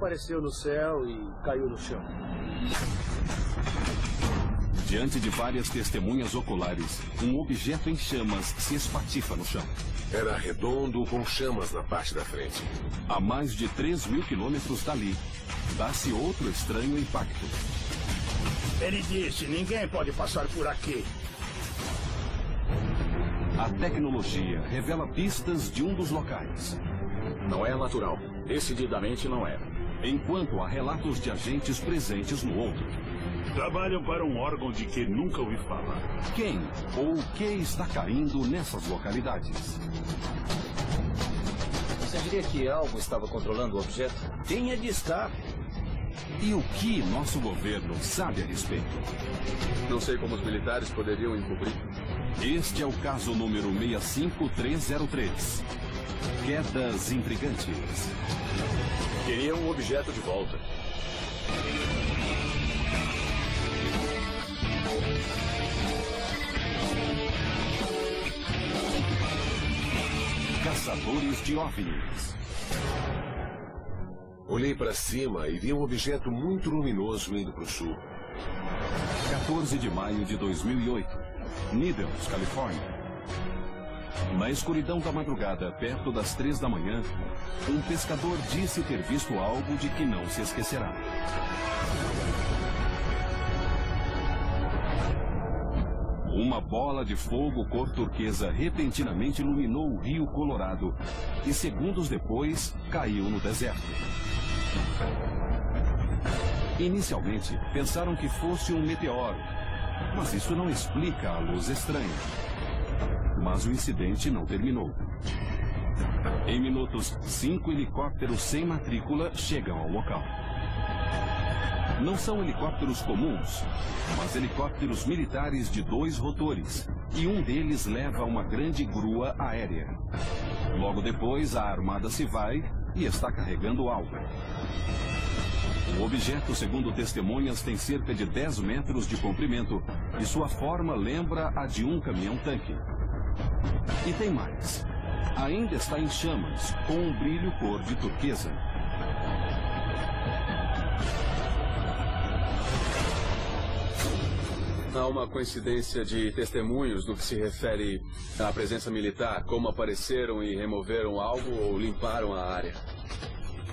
apareceu no céu e caiu no chão. Diante de várias testemunhas oculares, um objeto em chamas se espatifa no chão. Era redondo com chamas na parte da frente. A mais de 3.000 quilômetros dali, dá-se outro estranho impacto. Ele disse, ninguém pode passar por aqui. A tecnologia revela pistas de um dos locais. Não é natural. Decididamente não é. Enquanto há relatos de agentes presentes no outro. Trabalham para um órgão de que nunca ouvi falar. Quem ou o que está caindo nessas localidades? Você diria que algo estava controlando o objeto? Tinha de estar. E o que nosso governo sabe a respeito? Não sei como os militares poderiam encobrir. Este é o caso número 65303. Quedas intrigantes. Queriam um objeto de volta. Caçadores de OVNIs. Olhei para cima e vi um objeto muito luminoso indo para o sul. 14 de maio de 2008, Needles, Califórnia. Na escuridão da madrugada, perto das 3 da manhã, um pescador disse ter visto algo de que não se esquecerá. Uma bola de fogo cor turquesa repentinamente iluminou o rio Colorado e, segundos depois, caiu no deserto. Inicialmente, pensaram que fosse um meteoro, mas isso não explica a luz estranha. Mas o incidente não terminou. Em minutos, 5 helicópteros sem matrícula chegam ao local. Não são helicópteros comuns, mas helicópteros militares de 2 rotores, e um deles leva uma grande grua aérea. Logo depois, a armada se vai e está carregando algo. O objeto, segundo testemunhas, tem cerca de 10 metros de comprimento e sua forma lembra a de um caminhão-tanque. E tem mais. Ainda está em chamas, com um brilho cor de turquesa. Há uma coincidência de testemunhos no que se refere à presença militar, como apareceram e removeram algo ou limparam a área.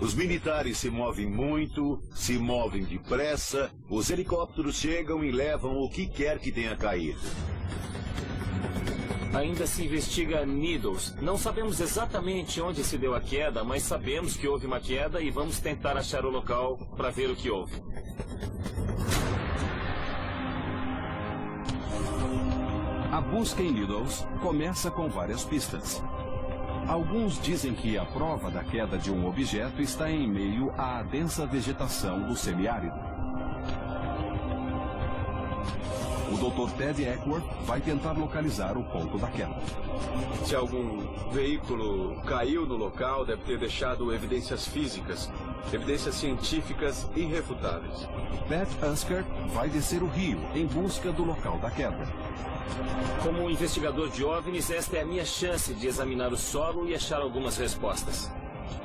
Os militares se movem muito, se movem depressa, os helicópteros chegam e levam o que quer que tenha caído. Ainda se investiga Needles. Não sabemos exatamente onde se deu a queda, mas sabemos que houve uma queda e vamos tentar achar o local para ver o que houve. A busca em Needles começa com várias pistas. Alguns dizem que a prova da queda de um objeto está em meio à densa vegetação do semiárido. O Dr. Ted Eckworth vai tentar localizar o ponto da queda. Se algum veículo caiu no local, deve ter deixado evidências físicas, evidências científicas irrefutáveis. Pat Usker vai descer o rio em busca do local da queda. Como investigador de OVNIs, esta é a minha chance de examinar o solo e achar algumas respostas.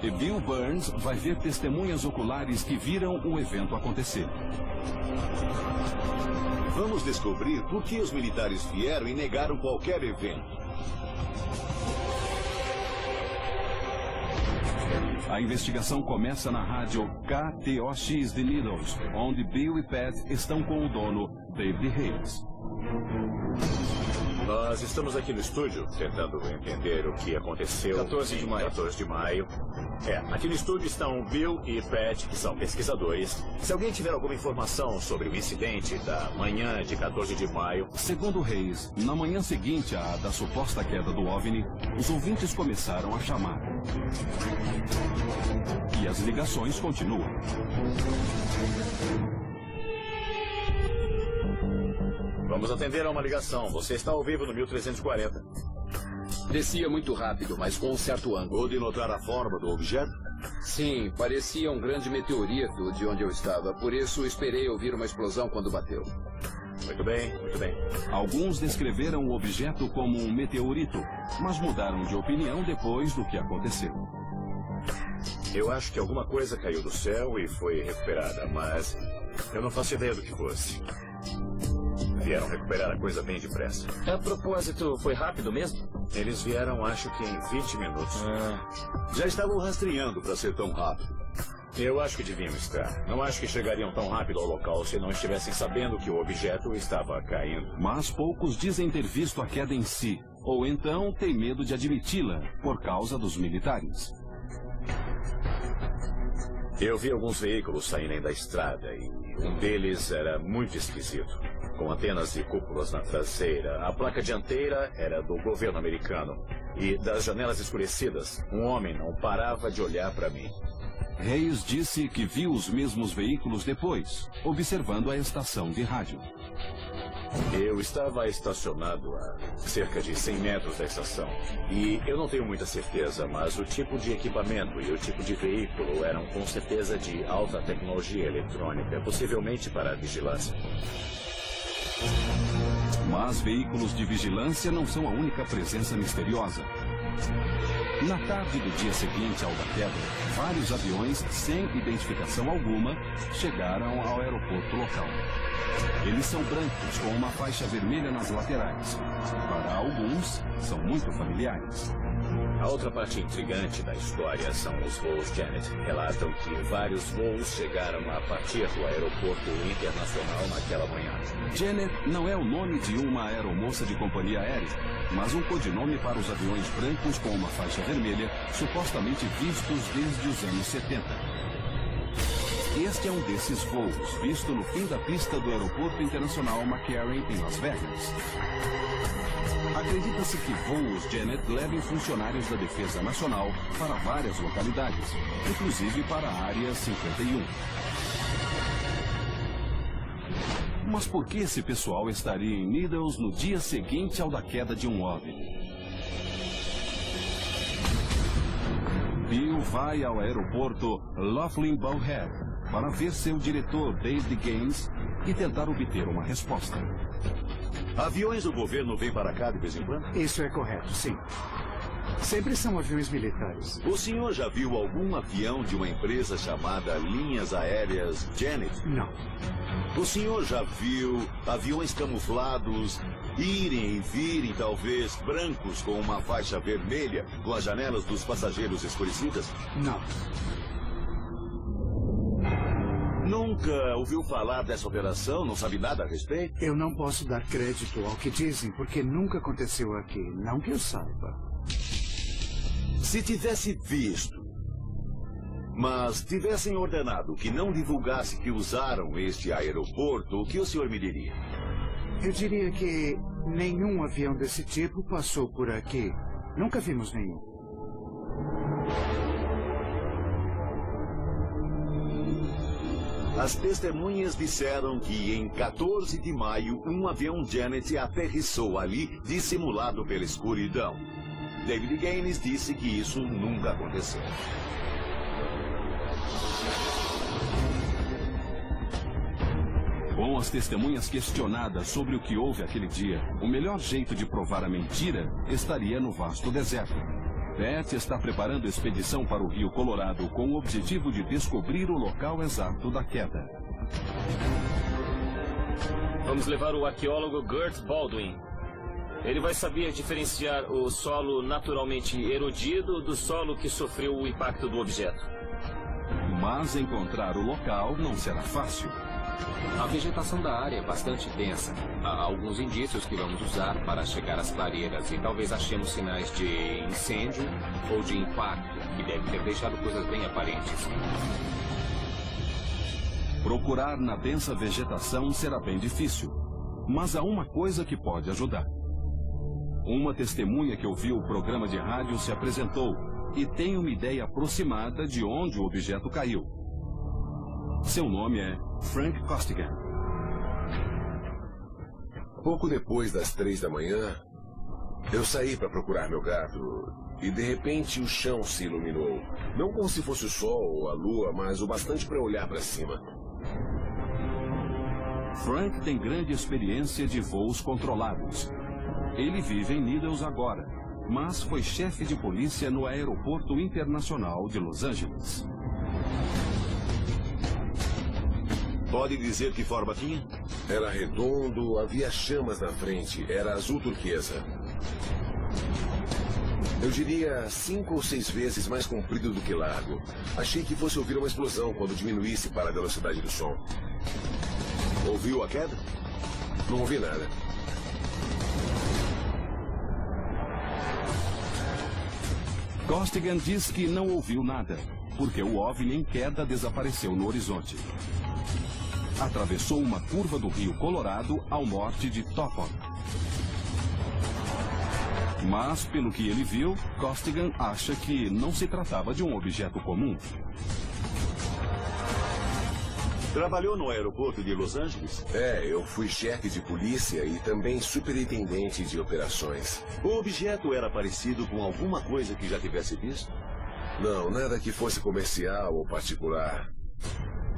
E Bill Burns vai ver testemunhas oculares que viram o evento acontecer. Vamos descobrir por que os militares vieram e negaram qualquer evento. A investigação começa na rádio KTOX de Needles, onde Bill e Pat estão com o dono, David Hayes. Nós estamos aqui no estúdio tentando entender o que aconteceu. 14 de maio. 14 de maio. Aqui no estúdio estão Bill e Pat, que são pesquisadores. Se alguém tiver alguma informação sobre o incidente da manhã de 14 de maio... Segundo Hayes, na manhã seguinte à da suposta queda do OVNI, os ouvintes começaram a chamar. E as ligações continuam. Vamos atender a uma ligação. Você está ao vivo no 1340. Descia muito rápido, mas com um certo ângulo. Pôde notar a forma do objeto? Sim, parecia um grande meteorito de onde eu estava. Por isso, esperei ouvir uma explosão quando bateu. Muito bem, muito bem. Alguns descreveram o objeto como um meteorito, mas mudaram de opinião depois do que aconteceu. Eu acho que alguma coisa caiu do céu e foi recuperada, mas eu não faço ideia do que fosse. Vieram recuperar a coisa bem depressa. A propósito, foi rápido mesmo? Eles vieram, acho que em 20 minutos. Já estavam rastreando para ser tão rápido. Eu acho que deviam estar. Não acho que chegariam tão rápido ao local se não estivessem sabendo que o objeto estava caindo. Mas poucos dizem ter visto a queda em si, ou então têm medo de admiti-la por causa dos militares. Eu vi alguns veículos saírem da estrada e um deles era muito esquisito. Com antenas e cúpulas na traseira. A placa dianteira era do governo americano. E das janelas escurecidas, um homem não parava de olhar para mim. Reis disse que viu os mesmos veículos depois, observando a estação de rádio. Eu estava estacionado a cerca de 100 metros da estação. E eu não tenho muita certeza, mas o tipo de equipamento e o tipo de veículo eram com certeza de alta tecnologia eletrônica, possivelmente para a vigilância. Mas veículos de vigilância não são a única presença misteriosa. Na tarde do dia seguinte ao da queda, vários aviões, sem identificação alguma, chegaram ao aeroporto local. Eles são brancos, com uma faixa vermelha nas laterais. Para alguns, são muito familiares. A outra parte intrigante da história são os voos Janet. Relatam que vários voos chegaram a partir do aeroporto internacional naquela manhã. Janet não é o nome de uma aeromoça de companhia aérea, mas um codinome para os aviões brancos com uma faixa vermelha, supostamente vistos desde os anos 70. Este é um desses voos, visto no fim da pista do Aeroporto Internacional McCarran, em Las Vegas. Acredita-se que voos Janet levem funcionários da Defesa Nacional para várias localidades, inclusive para a Área 51. Mas por que esse pessoal estaria em Needles no dia seguinte ao da queda de um OVNI? Bill vai ao aeroporto Laughlin Bowhead para ver seu diretor David Gaines e tentar obter uma resposta. Aviões do governo vêm para cá de vez em quando? Isso é correto, sim. Sempre são aviões militares. O senhor já viu algum avião de uma empresa chamada Linhas Aéreas Janet? Não. O senhor já viu aviões camuflados irem e virem, talvez brancos com uma faixa vermelha, com as janelas dos passageiros escurecidas? Não. Nunca ouviu falar dessa operação? Não sabe nada a respeito? Eu não posso dar crédito ao que dizem, porque nunca aconteceu aqui. Não que eu saiba. Se tivesse visto, mas tivessem ordenado que não divulgasse que usaram este aeroporto, o que o senhor me diria? Eu diria que nenhum avião desse tipo passou por aqui. Nunca vimos nenhum. As testemunhas disseram que em 14 de maio, um avião Janet aterrissou ali, dissimulado pela escuridão. David Gaines disse que isso nunca aconteceu. Com as testemunhas questionadas sobre o que houve aquele dia, o melhor jeito de provar a mentira estaria no vasto deserto. Pat está preparando expedição para o Rio Colorado com o objetivo de descobrir o local exato da queda. Vamos levar o arqueólogo Gert Baldwin. Ele vai saber diferenciar o solo naturalmente erodido do solo que sofreu o impacto do objeto. Mas encontrar o local não será fácil. A vegetação da área é bastante densa. Há alguns indícios que vamos usar para chegar às clareiras e talvez achemos sinais de incêndio ou de impacto, que deve ter deixado coisas bem aparentes. Procurar na densa vegetação será bem difícil, mas há uma coisa que pode ajudar. Uma testemunha que ouviu o programa de rádio se apresentou e tem uma ideia aproximada de onde o objeto caiu. Seu nome é Frank Costigan. Pouco depois das 3 da manhã, eu saí para procurar meu gato e de repente o chão se iluminou. Não como se fosse o sol ou a lua, mas o bastante para olhar para cima. Frank tem grande experiência de voos controlados. Ele vive em Needles agora mas foi chefe de polícia no Aeroporto Internacional de Los Angeles. Pode dizer que forma tinha? Era redondo, havia chamas na frente, era azul turquesa. Eu diria 5 ou 6 vezes mais comprido do que largo. Achei que fosse ouvir uma explosão quando diminuísse para a velocidade do som. Ouviu a queda? Não ouvi nada. Costigan diz que não ouviu nada, porque o OVNI em queda desapareceu no horizonte. Atravessou uma curva do rio Colorado ao norte de Topon. Mas, pelo que ele viu, Costigan acha que não se tratava de um objeto comum. Trabalhou no aeroporto de Los Angeles? Eu fui chefe de polícia e também superintendente de operações. O objeto era parecido com alguma coisa que já tivesse visto? Não, nada que fosse comercial ou particular.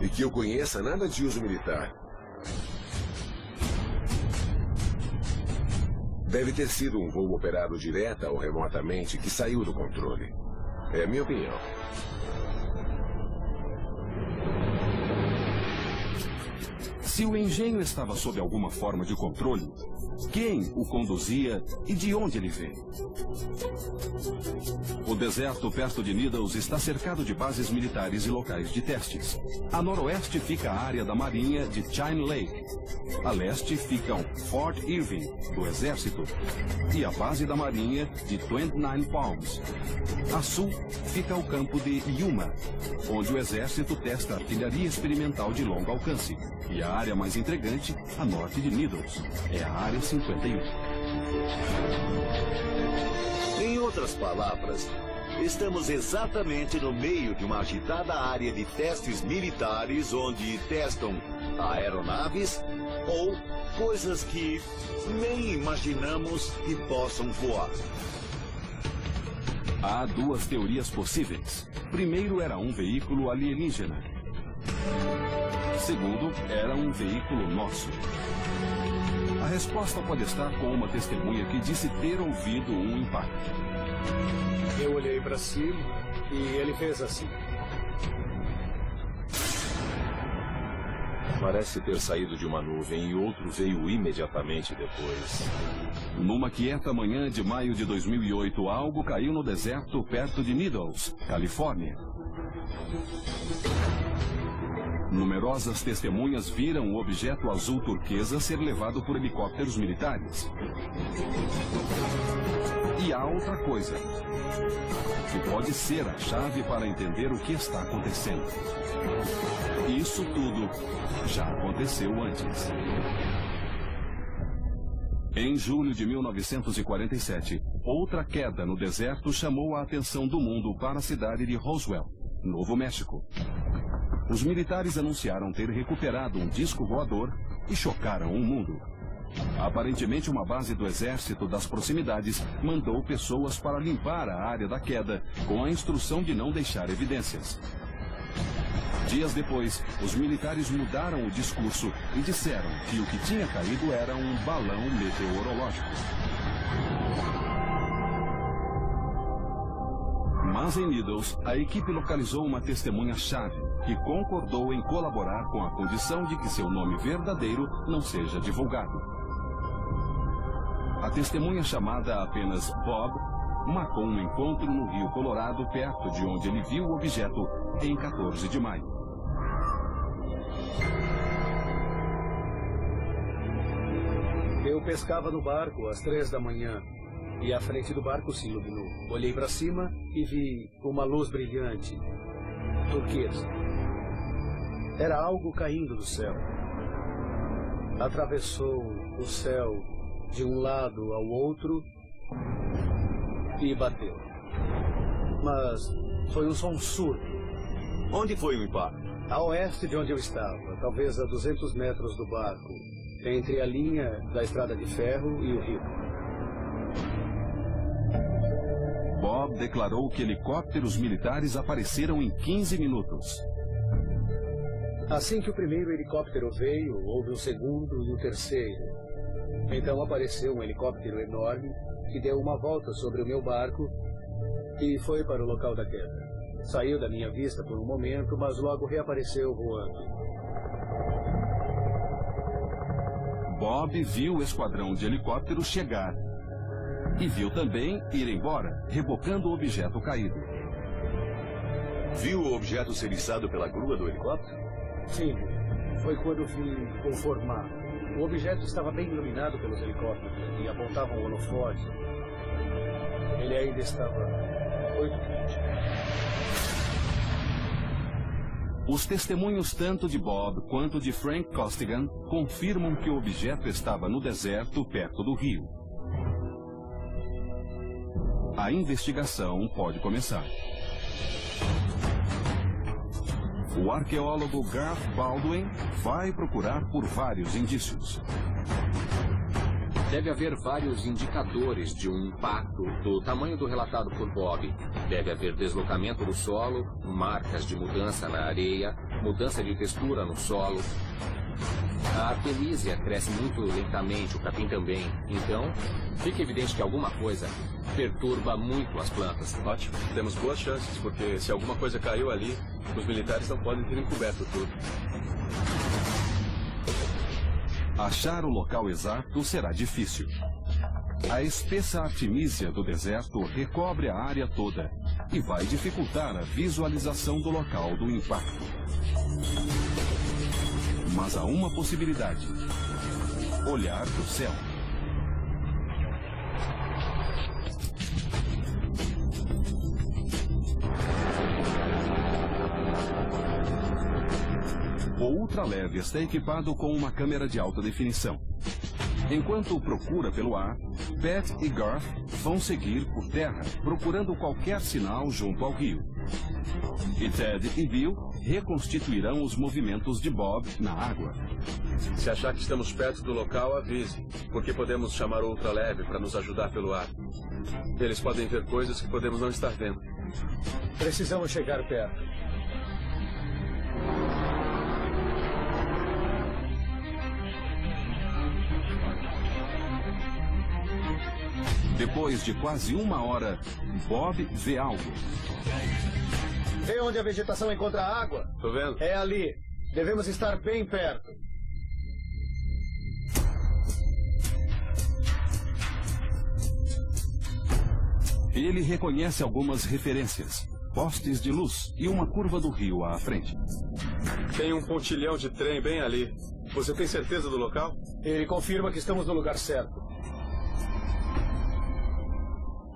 E que eu conheça, nada de uso militar. Deve ter sido um voo operado direta ou remotamente que saiu do controle. É a minha opinião. Se o engenho estava sob alguma forma de controle, quem o conduzia e de onde ele veio? O deserto perto de Needles está cercado de bases militares e locais de testes. A noroeste fica a área da Marinha de Chine Lake. A leste ficam Fort Irving, do Exército, e a base da Marinha de 29 Palms. A sul fica o campo de Yuma, onde o Exército testa artilharia experimental de longo alcance. E a área mais intrigante, a norte de Needles, é a Área 51. Em outras palavras, estamos exatamente no meio de uma agitada área de testes militares onde testam aeronaves ou coisas que nem imaginamos que possam voar. Há duas teorias possíveis. Primeiro, era um veículo alienígena. Segundo, era um veículo nosso. A resposta pode estar com uma testemunha que disse ter ouvido um impacto. Eu olhei para cima e ele fez assim. Parece ter saído de uma nuvem e outro veio imediatamente depois. Numa quieta manhã de maio de 2008, algo caiu no deserto perto de Needles, Califórnia. Numerosas testemunhas viram o objeto azul turquesa ser levado por helicópteros militares. E há outra coisa, que pode ser a chave para entender o que está acontecendo. Isso tudo já aconteceu antes. Em julho de 1947, outra queda no deserto chamou a atenção do mundo para a cidade de Roswell, Novo México. Os militares anunciaram ter recuperado um disco voador e chocaram o mundo. Aparentemente, uma base do exército das proximidades mandou pessoas para limpar a área da queda, com a instrução de não deixar evidências. Dias depois, os militares mudaram o discurso e disseram que o que tinha caído era um balão meteorológico. Mas em Needles, a equipe localizou uma testemunha-chave que concordou em colaborar com a condição de que seu nome verdadeiro não seja divulgado. A testemunha, chamada apenas Bob, marcou um encontro no Rio Colorado, perto de onde ele viu o objeto, em 14 de maio. Eu pescava no barco às 3 da manhã e a frente do barco se iluminou. Olhei para cima e vi uma luz brilhante, turquesa. Era algo caindo do céu. Atravessou o céu de um lado ao outro e bateu. Mas foi um som surdo. Onde foi o impacto? A oeste de onde eu estava, talvez a 200 metros do barco, entre a linha da estrada de ferro e o rio. Bob declarou que helicópteros militares apareceram em 15 minutos. Assim que o primeiro helicóptero veio, houve o segundo e o terceiro. Então apareceu um helicóptero enorme que deu uma volta sobre o meu barco e foi para o local da queda. Saiu da minha vista por um momento, mas logo reapareceu voando. Bob viu o esquadrão de helicópteros chegar e viu também ir embora, rebocando o objeto caído. Viu o objeto ser içado pela grua do helicóptero? Sim, foi quando vim conformar. O objeto estava bem iluminado pelos helicópteros e apontavam um holofote. Ele ainda estava muito quente. Os testemunhos tanto de Bob quanto de Frank Costigan confirmam que o objeto estava no deserto perto do rio. A investigação pode começar. O arqueólogo Garth Baldwin vai procurar por vários indícios. Deve haver vários indicadores de um impacto do tamanho do relatado por Bob. Deve haver deslocamento do solo, marcas de mudança na areia, mudança de textura no solo. A artemisia cresce muito lentamente, o capim também. Então, fica evidente que alguma coisa perturba muito as plantas. Ótimo. Temos boas chances, porque se alguma coisa caiu ali, os militares não podem ter encoberto tudo. Achar o local exato será difícil. A espessa artemisia do deserto recobre a área toda e vai dificultar a visualização do local do impacto. Mas há uma possibilidade: olhar para o céu. O ultraleve está equipado com uma câmera de alta definição. Enquanto procura pelo ar, Pat e Garth vão seguir por terra, procurando qualquer sinal junto ao rio. E Ted e Bill reconstituirão os movimentos de Bob na água. Se achar que estamos perto do local, avise, porque podemos chamar o ultraleve para nos ajudar pelo ar. Eles podem ver coisas que podemos não estar vendo. Precisamos chegar perto. Depois de quase uma hora, Bob vê algo. Vê onde a vegetação encontra a água? Tô vendo. É ali. Devemos estar bem perto. Ele reconhece algumas referências. Postes de luz e uma curva do rio à frente. Tem um pontilhão de trem bem ali. Você tem certeza do local? Ele confirma que estamos no lugar certo.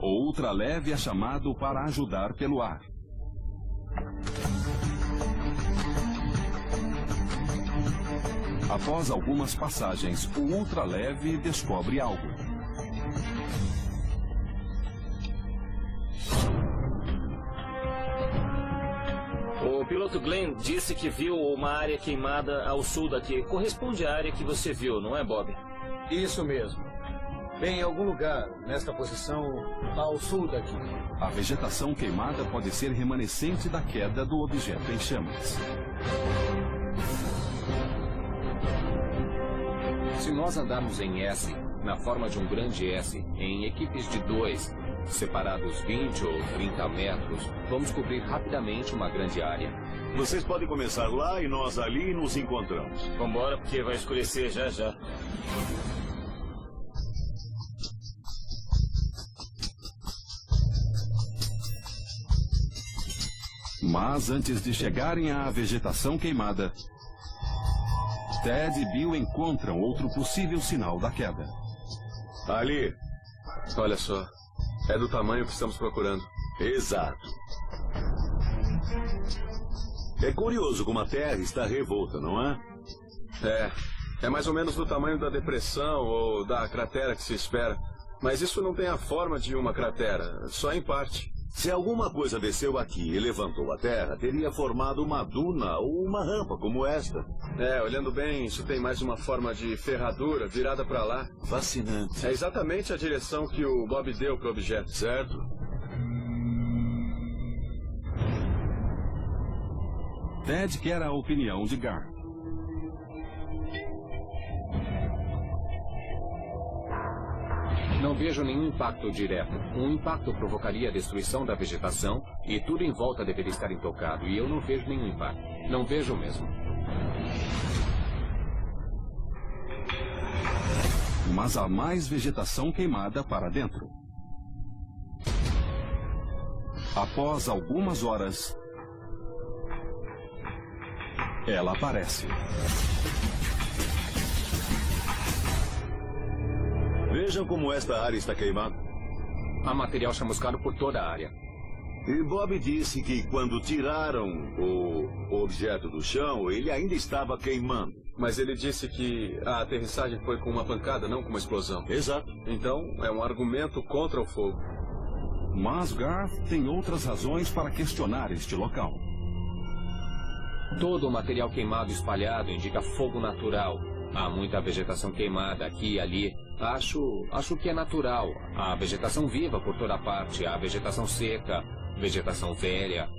O ultraleve é chamado para ajudar pelo ar. Após algumas passagens, o ultraleve descobre algo. O piloto Glenn disse que viu uma área queimada ao sul daqui. Corresponde à área que você viu, não é, Bob? Isso mesmo. Bem, em algum lugar, nesta posição, ao sul daqui. A vegetação queimada pode ser remanescente da queda do objeto em chamas. Se nós andarmos em S, na forma de um grande S, em equipes de 2, separados 20 ou 30 metros, vamos cobrir rapidamente uma grande área. Vocês podem começar lá e nós ali nos encontramos. Vambora, porque vai escurecer já já. Mas antes de chegarem à vegetação queimada, Ted e Bill encontram outro possível sinal da queda. Ali. Olha só. É do tamanho que estamos procurando. Exato. É curioso como a Terra está revolta, não é? É mais ou menos do tamanho da depressão ou da cratera que se espera. Mas isso não tem a forma de uma cratera, só em parte. Se alguma coisa desceu aqui e levantou a Terra, teria formado uma duna ou uma rampa como esta. Olhando bem, isso tem mais uma forma de ferradura virada para lá. Fascinante. É exatamente a direção que o Bob deu para o objeto, certo? Ted quer a opinião de Garth. Não vejo nenhum impacto direto. Um impacto provocaria a destruição da vegetação e tudo em volta deveria estar intocado. E eu não vejo nenhum impacto. Não vejo mesmo. Mas há mais vegetação queimada para dentro. Após algumas horas, ela aparece. Vejam como esta área está queimada. Há material chamuscado por toda a área. E Bob disse que quando tiraram o objeto do chão, ele ainda estava queimando. Mas ele disse que a aterrissagem foi com uma pancada, não com uma explosão. Exato. Então, é um argumento contra o fogo. Mas Garth tem outras razões para questionar este local. Todo o material queimado espalhado indica fogo natural. Há muita vegetação queimada aqui e ali. Acho que é natural. Há vegetação viva por toda parte. Há vegetação seca, vegetação velha.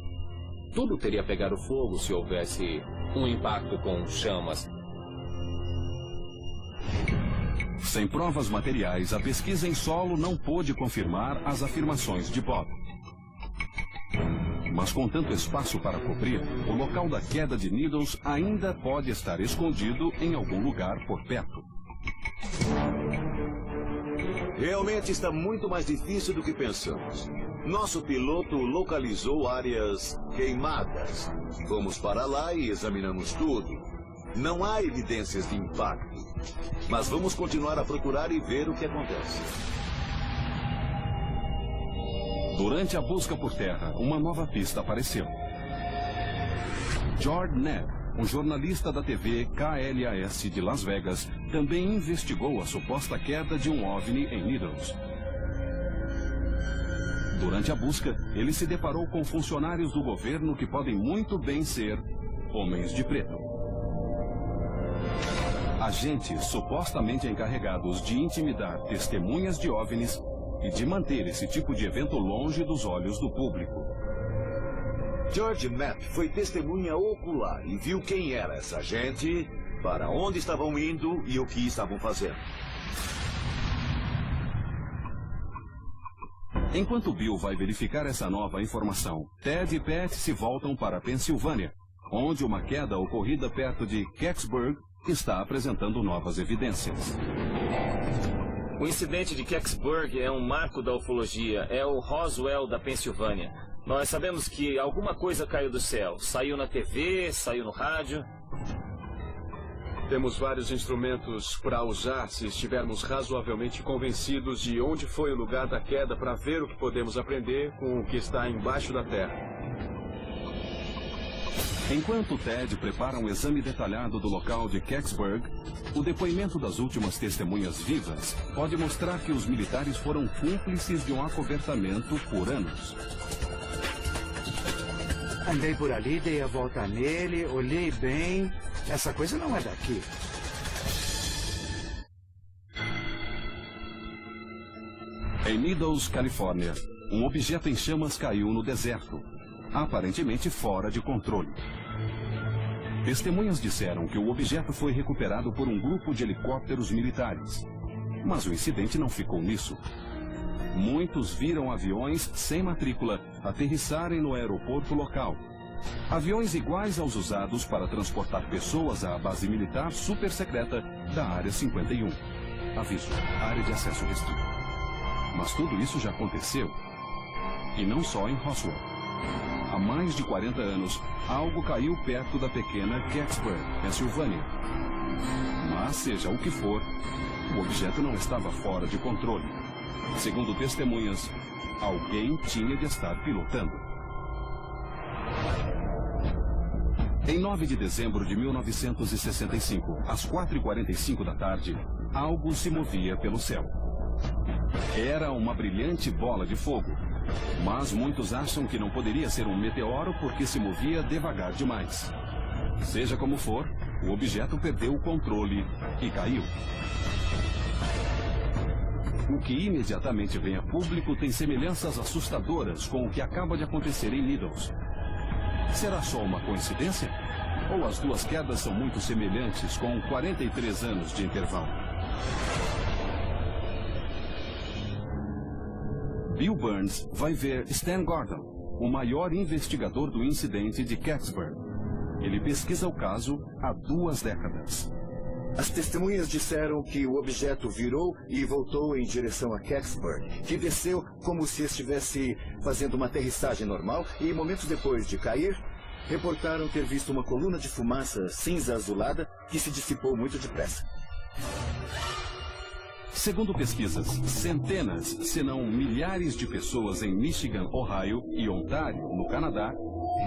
Tudo teria pegado fogo se houvesse um impacto com chamas. Sem provas materiais, a pesquisa em solo não pôde confirmar as afirmações de Bob. Mas com tanto espaço para cobrir, o local da queda de Needles ainda pode estar escondido em algum lugar por perto. Realmente está muito mais difícil do que pensamos. Nosso piloto localizou áreas queimadas. Fomos para lá e examinamos tudo. Não há evidências de impacto. Mas vamos continuar a procurar e ver o que acontece. Durante a busca por terra, uma nova pista apareceu. George Knapp, um jornalista da TV KLAS de Las Vegas, também investigou a suposta queda de um OVNI em Needles. Durante a busca, ele se deparou com funcionários do governo que podem muito bem ser homens de preto. Agentes supostamente encarregados de intimidar testemunhas de OVNIs e de manter esse tipo de evento longe dos olhos do público. George Knapp foi testemunha ocular e viu quem era essa gente, para onde estavam indo e o que estavam fazendo. Enquanto Bill vai verificar essa nova informação, Ted e Pat se voltam para a Pensilvânia, onde uma queda ocorrida perto de Kecksburg está apresentando novas evidências. O incidente de Kecksburg é um marco da ufologia. É o Roswell da Pensilvânia. Nós sabemos que alguma coisa caiu do céu. Saiu na TV, saiu no rádio. Temos vários instrumentos para usar se estivermos razoavelmente convencidos de onde foi o lugar da queda para ver o que podemos aprender com o que está embaixo da terra. Enquanto Ted prepara um exame detalhado do local de Kecksburg, o depoimento das últimas testemunhas vivas pode mostrar que os militares foram cúmplices de um acobertamento por anos. Andei por ali, dei a volta nele, olhei bem. Essa coisa não é daqui. Em Needles, Califórnia, um objeto em chamas caiu no deserto, aparentemente fora de controle. Testemunhas disseram que o objeto foi recuperado por um grupo de helicópteros militares. Mas o incidente não ficou nisso. Muitos viram aviões sem matrícula aterrissarem no aeroporto local. Aviões iguais aos usados para transportar pessoas à base militar super secreta da Área 51. Aviso, área de acesso restrito. Mas tudo isso já aconteceu. E não só em Roswell. Há mais de 40 anos, algo caiu perto da pequena Kecksburg, Pensilvânia. Mas, seja o que for, o objeto não estava fora de controle. Segundo testemunhas, alguém tinha de estar pilotando. Em 9 de dezembro de 1965, às 4h45 da tarde, algo se movia pelo céu. Era uma brilhante bola de fogo, mas muitos acham que não poderia ser um meteoro porque se movia devagar demais. Seja como for, o objeto perdeu o controle e caiu. O que imediatamente vem a público tem semelhanças assustadoras com o que acaba de acontecer em Needles. Será só uma coincidência? Ou as duas quedas são muito semelhantes com 43 anos de intervalo? Bill Burns vai ver Stan Gordon, o maior investigador do incidente de Kecksburg. Ele pesquisa o caso há 2 décadas. As testemunhas disseram que o objeto virou e voltou em direção a Kecksburg, que desceu como se estivesse fazendo uma aterrissagem normal e, momentos depois de cair, reportaram ter visto uma coluna de fumaça cinza azulada que se dissipou muito depressa. Segundo pesquisas, centenas, se não milhares de pessoas em Michigan, Ohio e Ontário, no Canadá,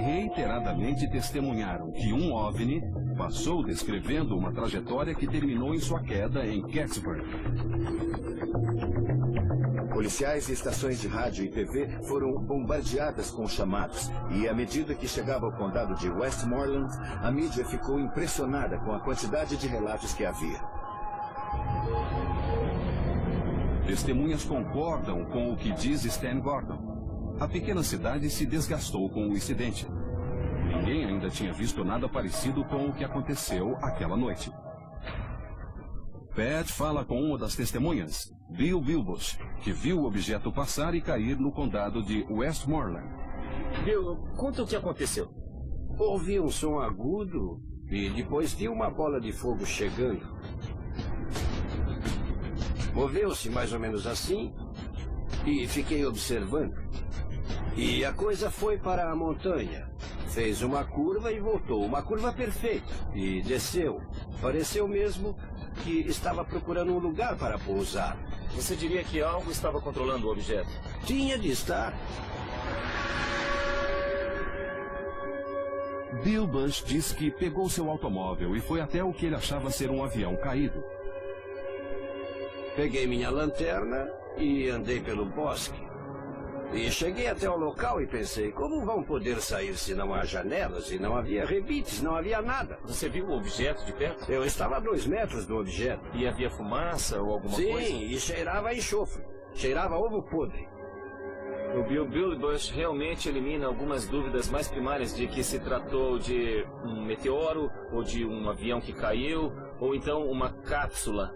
reiteradamente testemunharam que um OVNI passou descrevendo uma trajetória que terminou em sua queda em Kecksburg. Policiais e estações de rádio e TV foram bombardeadas com chamados, e à medida que chegava ao condado de Westmoreland, a mídia ficou impressionada com a quantidade de relatos que havia. Testemunhas concordam com o que diz Stan Gordon. A pequena cidade se desgastou com o incidente. Ninguém ainda tinha visto nada parecido com o que aconteceu aquela noite. Pat fala com uma das testemunhas, Bill Bilbush, que viu o objeto passar e cair no condado de Westmoreland. Bill, conta o que aconteceu. Ouvi um som agudo e depois vi uma bola de fogo chegando. Moveu-se mais ou menos assim e fiquei observando. E a coisa foi para a montanha. Fez uma curva e voltou. Uma curva perfeita. E desceu. Pareceu mesmo que estava procurando um lugar para pousar. Você diria que algo estava controlando o objeto? Tinha de estar. Bill Bush diz que pegou seu automóvel e foi até o que ele achava ser um avião caído. Peguei minha lanterna e andei pelo bosque. E cheguei até o local e pensei, como vão poder sair se não há janelas e não havia rebites, não havia nada? Você viu o objeto de perto? Eu estava a 2 metros do objeto. E havia fumaça ou alguma coisa? Sim, e cheirava a enxofre. Cheirava a ovo podre. O Bill Bush realmente elimina algumas dúvidas mais primárias de que se tratou de um meteoro, ou de um avião que caiu, ou então uma cápsula.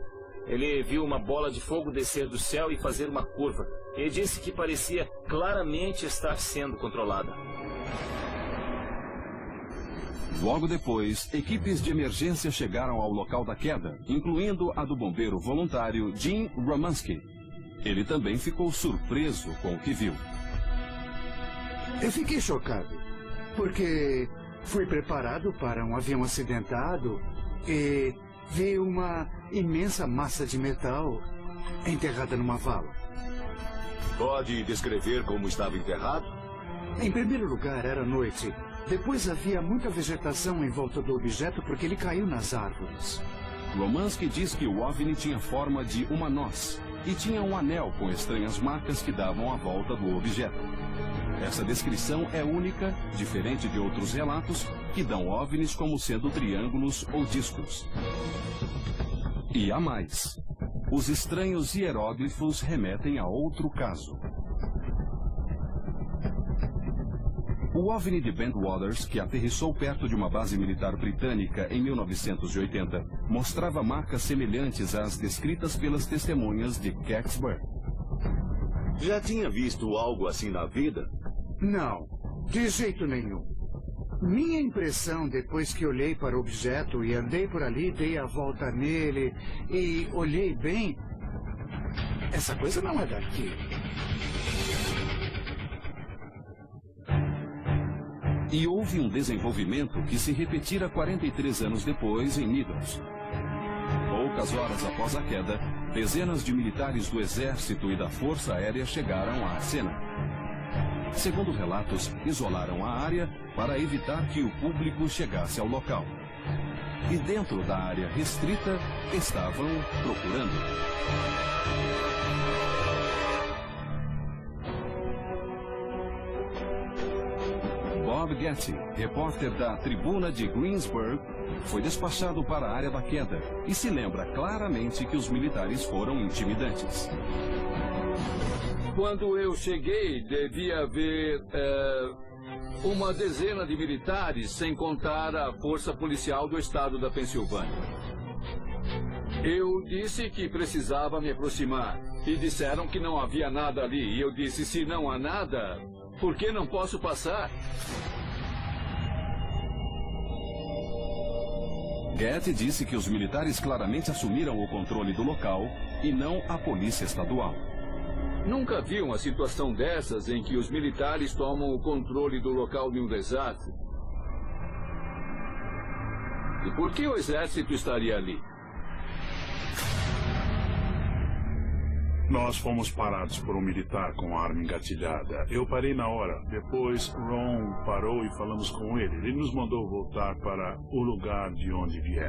Ele viu uma bola de fogo descer do céu e fazer uma curva. Ele disse que parecia claramente estar sendo controlada. Logo depois, equipes de emergência chegaram ao local da queda, incluindo a do bombeiro voluntário Jim Romansky. Ele também ficou surpreso com o que viu. Eu fiquei chocado, porque fui preparado para um avião acidentado e vi uma imensa massa de metal enterrada numa vala. Pode descrever como estava enterrado? Em primeiro lugar, era noite. Depois havia muita vegetação em volta do objeto porque ele caiu nas árvores. Romansky diz que o OVNI tinha forma de uma noz e tinha um anel com estranhas marcas que davam a volta do objeto. Essa descrição é única, diferente de outros relatos que dão OVNIs como sendo triângulos ou discos. E há mais. Os estranhos hieróglifos remetem a outro caso. O OVNI de Bentwaters, que aterrissou perto de uma base militar britânica em 1980, mostrava marcas semelhantes às descritas pelas testemunhas de Kecksburg. Já tinha visto algo assim na vida? Não, de jeito nenhum. Minha impressão, depois que olhei para o objeto e andei por ali, dei a volta nele e olhei bem, essa coisa não é daqui. E houve um desenvolvimento que se repetira 43 anos depois em Needles. Poucas horas após a queda, dezenas de militares do Exército e da Força Aérea chegaram à cena. Segundo relatos, isolaram a área para evitar que o público chegasse ao local. E dentro da área restrita, estavam procurando. Bob Getty, repórter da Tribuna de Greensburg, foi despachado para a área da queda e se lembra claramente que os militares foram intimidantes. Quando eu cheguei, devia haver uma dezena de militares, sem contar a força policial do estado da Pensilvânia. Eu disse que precisava me aproximar. E disseram que não havia nada ali. E eu disse, se não há nada, por que não posso passar? Getty disse que os militares claramente assumiram o controle do local e não a polícia estadual. Nunca vi uma situação dessas em que os militares tomam o controle do local de um desastre. E por que o exército estaria ali? Nós fomos parados por um militar com a arma engatilhada. Eu parei na hora. Depois, Ron parou e falamos com ele. Ele nos mandou voltar para o lugar de onde viemos.